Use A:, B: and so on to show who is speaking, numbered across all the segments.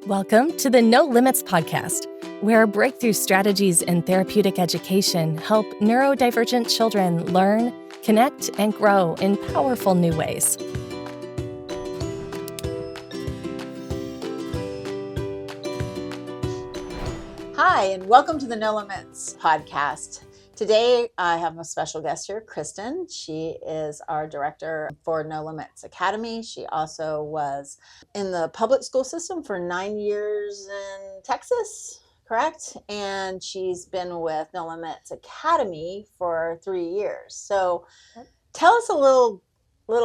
A: Welcome to the No Limits podcast, where breakthrough strategies in therapeutic education help neurodivergent children learn, connect, and grow in powerful new ways.
B: Hi, and welcome to the No Limits podcast. Today, I have a special guest here, Kristin. She is our director for No Limits Academy. She also was in the public school system for 9 years in Texas, correct? And she's been with No Limits Academy for 3 years. So tell us a little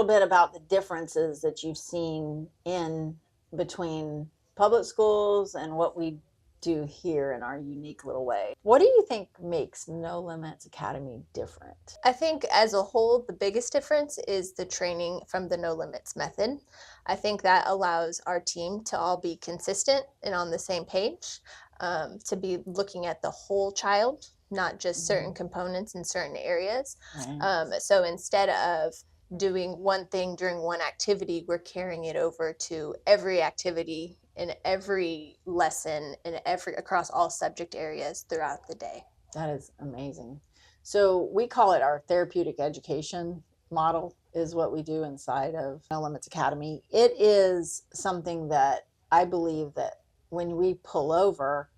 B: bit about the differences that you've seen in between public schools and what we do here in our unique little way. What do you think makes No Limits Academy different?
C: I think as a whole, the biggest difference is the training from the No Limits method. I think that allows our team to all be consistent and on the same page, to be looking at the whole child, not just certain components in certain areas.
B: Right.
C: So instead of doing one thing during one activity, we're carrying it over to every activity in every lesson and across all subject areas throughout the day.
B: That is amazing. So we call it our therapeutic education model is what we do inside of No Limits Academy. It is something that I believe that when we pull over,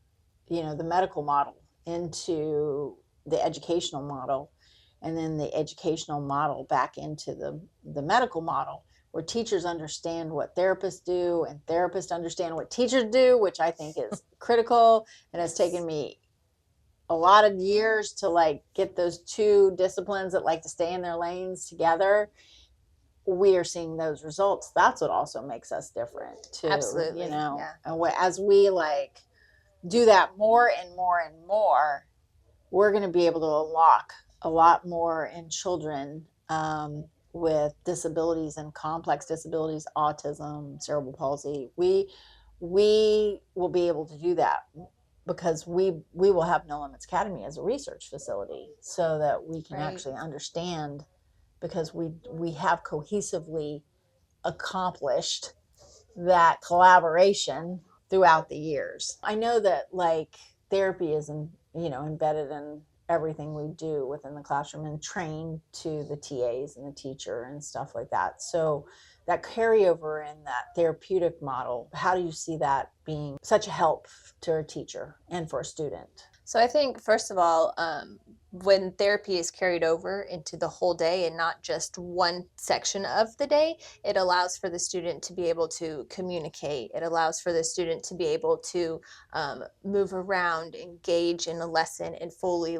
B: the medical model into the educational model, and then the educational model back into the medical model, where teachers understand what therapists do and therapists understand what teachers do, which I think is critical. And it's taken me a lot of years to get those two disciplines that like to stay in their lanes together. We are seeing those results. That's what also makes us different too.
C: Absolutely.
B: And as we do that more and more and more, we're going to be able to unlock a lot more in children with disabilities and complex disabilities, autism, cerebral palsy. We will be able to do that because we will have No Limits Academy as a research facility so that we can actually understand, because we have cohesively accomplished that collaboration throughout the years. I know that therapy is embedded in everything we do within the classroom and trained to the TAs and the teacher and stuff like that. So that carryover in that therapeutic model, how do you see that being such a help to a teacher and for a student?
C: So I think, first of all, when therapy is carried over into the whole day and not just one section of the day, it allows for the student to be able to communicate. It allows for the student to be able to move around, engage in a lesson, and fully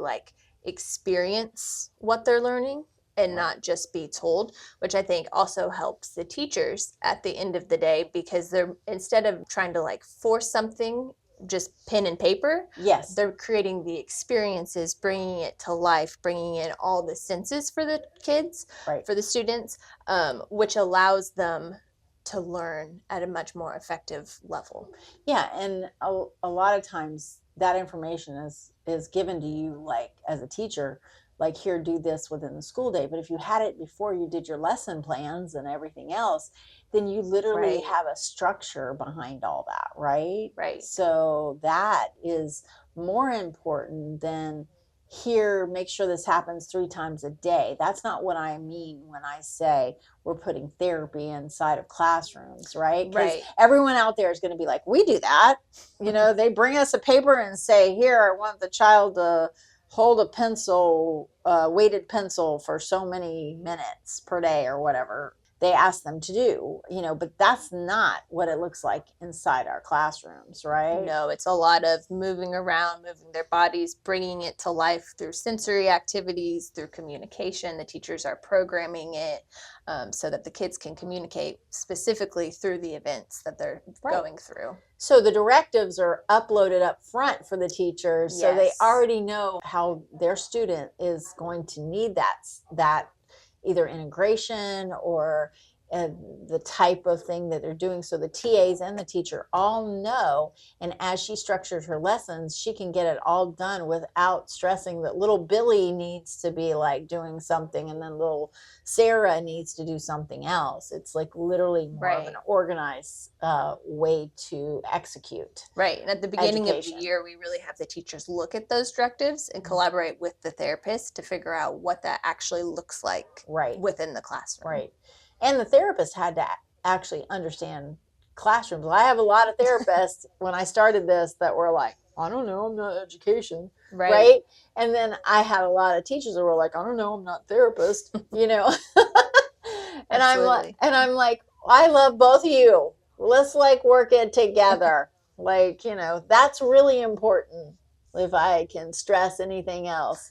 C: experience what they're learning and not just be told, which I think also helps the teachers at the end of the day, because they're, instead of trying to force something just pen and paper,
B: yes,
C: they're creating the experiences, bringing it to life, bringing in all the senses for the kids,
B: right,
C: for the students, which allows them to learn at a much more effective level.
B: Yeah, and a lot of times that information is given to you as a teacher, here, do this within the school day. But if you had it before you did your lesson plans and everything else, then you literally have a structure behind all that, right?
C: Right.
B: So that is more important than, here, make sure this happens 3 times a day. That's not what I mean when I say we're putting therapy inside of classrooms, right? Because everyone out there is going to be like, we do that. They bring us a paper and say, here, I want the child to hold a pencil, weighted pencil for so many minutes per day or whatever they ask them to do, but that's not what it looks like inside our classrooms, right?
C: No, it's a lot of moving around, moving their bodies, bringing it to life through sensory activities, through communication. The teachers are programming it so that the kids can communicate specifically through the events that they're going through.
B: So the directives are uploaded up front for the teachers, so they already know how their student is going to need that either integration or the type of thing that they're doing. So the TAs and the teacher all know. And as she structures her lessons, she can get it all done without stressing that little Billy needs to be like doing something and then little Sarah needs to do something else. It's like literally more of an organized way to execute.
C: Right. And at the beginning
B: education.
C: of the year, we really have the teachers look at those directives and collaborate with the therapist to figure out what that actually looks like within the classroom.
B: Right. And the therapist had to actually understand classrooms. I have a lot of therapists when I started this that were like, I don't know, I'm not education. Right. And then I had a lot of teachers that were like, I don't know, I'm not therapist, you know. And I'm like, I love both of you. Let's like work it together. Like, you know, that's really important if I can stress anything else.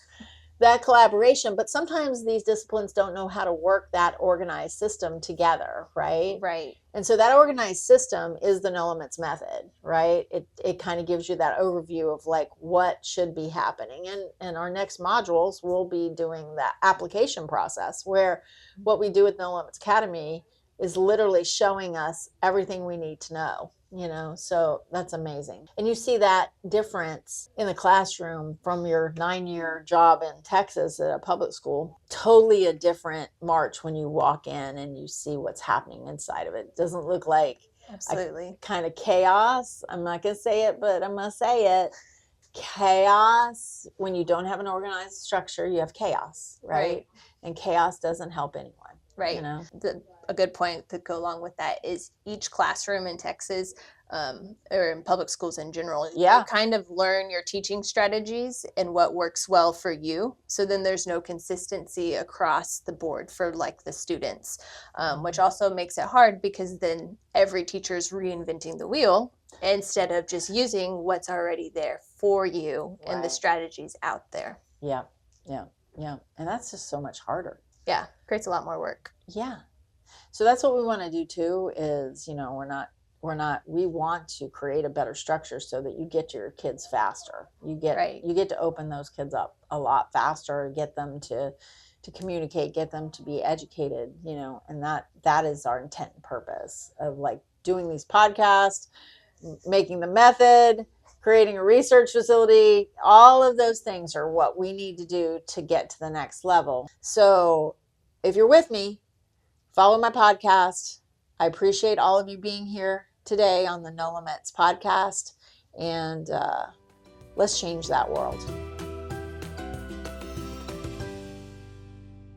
B: That collaboration, but sometimes these disciplines don't know how to work that organized system together, right?
C: Right.
B: And so that organized system is the No Limits method, right? It kind of gives you that overview of like what should be happening. And our next modules will be doing that application process, where what we do with No Limits Academy is literally showing us everything we need to know, you know, so that's amazing. And you see that difference in the classroom from your 9-year job in Texas at a public school. Totally a different march when you walk in and you see what's happening inside of it. It doesn't look like kind of chaos. I'm not going to say it, but I'm going to say it. Chaos. When you don't have an organized structure, you have chaos, right? And chaos doesn't help anyone.
C: Right.
B: You know?
C: A good point to go along with that is each classroom in Texas, or in public schools in general, you kind of learn your teaching strategies and what works well for you. So then there's no consistency across the board for like the students, which also makes it hard because then every teacher is reinventing the wheel instead of just using what's already there for you and the strategies out there.
B: Yeah. And that's just so much harder.
C: Yeah, creates a lot more work.
B: Yeah. So that's what we want to do too, is, you know, we want to create a better structure so that you get to your kids faster. You get to open those kids up a lot faster, get them to communicate, get them to be educated, you know, and that is our intent and purpose of like doing these podcasts, making the method, creating a research facility. All of those things are what we need to do to get to the next level. So if you're with me, follow my podcast. I appreciate all of you being here today on the No Limits podcast, and let's change that world.